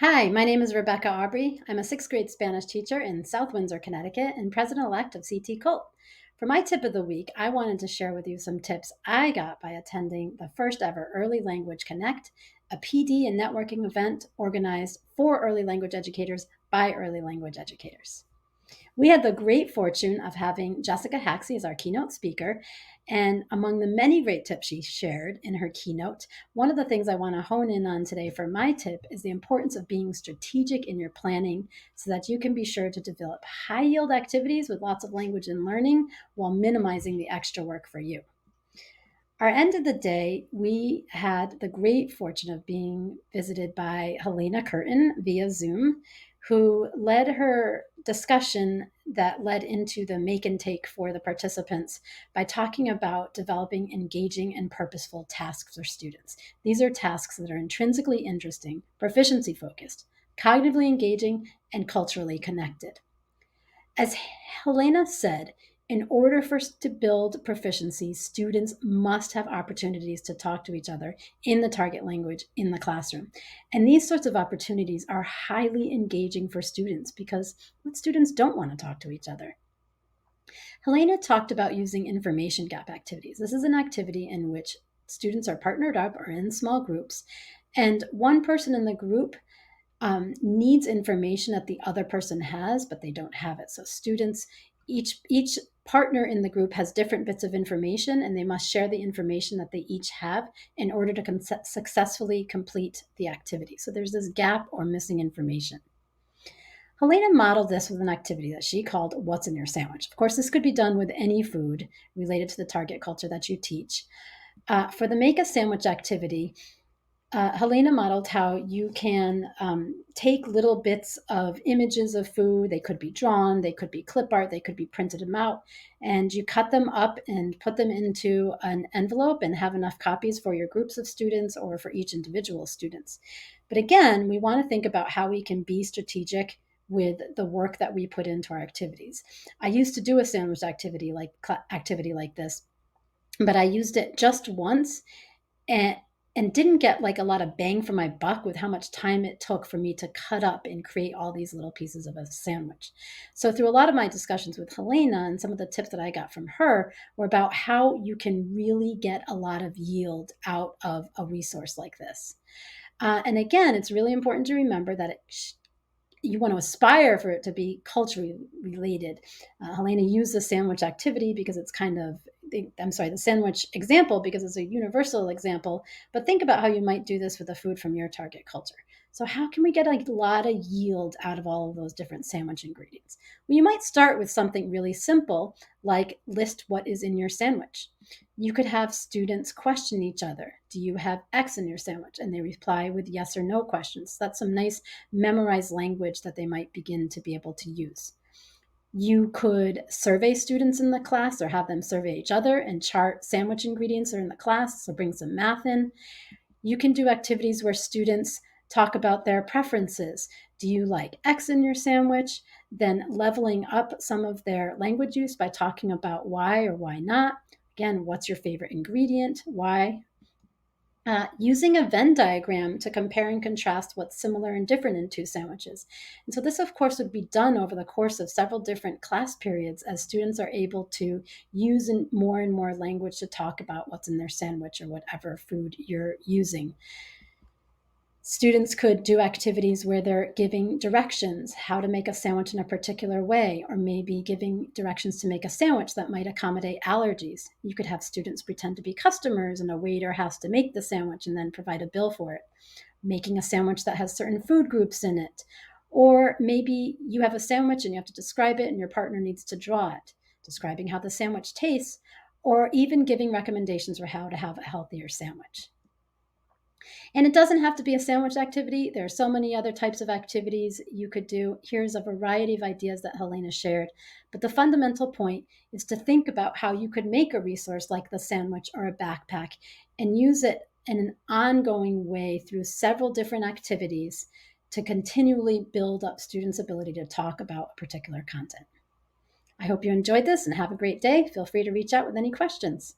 Hi, my name is Rebecca Aubrey. I'm a sixth grade Spanish teacher in South Windsor, Connecticut, and president elect of CT COLT. For my tip of the week, I wanted to share with you some tips I got by attending the first ever Early Language Connect, a PD and networking event organized for early language educators by early language educators. We had the great fortune of having Jessica Haxey as our keynote speaker. And among the many great tips she shared in her keynote, one of the things I want to hone in on today for my tip is the importance of being strategic in your planning so that you can be sure to develop high yield activities with lots of language and learning while minimizing the extra work for you. Our end of the day, we had the great fortune of being visited by Helena Curtin via Zoom, who led her discussion that led into the make and take for the participants by talking about developing engaging and purposeful tasks for students. These are tasks that are intrinsically interesting, proficiency focused, cognitively engaging, and culturally connected. As Helena said, in order for us to build proficiency, students must have opportunities to talk to each other in the target language in the classroom. And these sorts of opportunities are highly engaging for students because what students don't want to talk to each other. Helena talked about using information gap activities. This is an activity in which students are partnered up or in small groups, and one person in the group needs information that the other person has, but they don't have it. So students, each partner in the group has different bits of information, and they must share the information that they each have in order to successfully complete the activity. So there's this gap or missing information. Helena modeled this with an activity that she called What's in Your Sandwich? Of course, this could be done with any food related to the target culture that you teach. For the Make a Sandwich activity, Helena modeled how you can take little bits of images of food. They could be drawn, they could be clip art, they could be printed them out, and you cut them up and put them into an envelope and have enough copies for your groups of students or for each individual students. But again, we want to think about how we can be strategic with the work that we put into our activities. I used to do a sandwich activity like this, but I used it just once and didn't get like a lot of bang for my buck with how much time it took for me to cut up and create all these little pieces of a sandwich. So through a lot of my discussions with Helena and some of the tips that I got from her were about how you can really get a lot of yield out of a resource like this. And again, it's really important to remember that you want to aspire for it to be culturally related. Helena used the sandwich activity because it's kind of, the sandwich example because it's a universal example, but think about how you might do this with the food from your target culture. So how can we get a lot of yield out of all of those different sandwich ingredients? Well, you might start with something really simple, like list what is in your sandwich. You could have students question each other. Do you have X in your sandwich? And they reply with yes or no questions. That's some nice memorized language that they might begin to be able to use. You could survey students in the class or have them survey each other and chart sandwich ingredients that are in the class, so bring some math in. You can do activities where students talk about their preferences. Do you like X in your sandwich? Then leveling up some of their language use by talking about why or why not. Again, what's your favorite ingredient? Why? Using a Venn diagram to compare and contrast what's similar and different in two sandwiches. And so this, of course, would be done over the course of several different class periods as students are able to use more and more language to talk about what's in their sandwich or whatever food you're using. Students could do activities where they're giving directions, how to make a sandwich in a particular way, or maybe giving directions to make a sandwich that might accommodate allergies. You could have students pretend to be customers and a waiter has to make the sandwich and then provide a bill for it. Making a sandwich that has certain food groups in it. Or maybe you have a sandwich and you have to describe it and your partner needs to draw it, describing how the sandwich tastes, or even giving recommendations for how to have a healthier sandwich. And it doesn't have to be a sandwich activity. There are so many other types of activities you could do. Here's a variety of ideas that Helena shared. But the fundamental point is to think about how you could make a resource like the sandwich or a backpack and use it in an ongoing way through several different activities to continually build up students' ability to talk about a particular content. I hope you enjoyed this and have a great day. Feel free to reach out with any questions.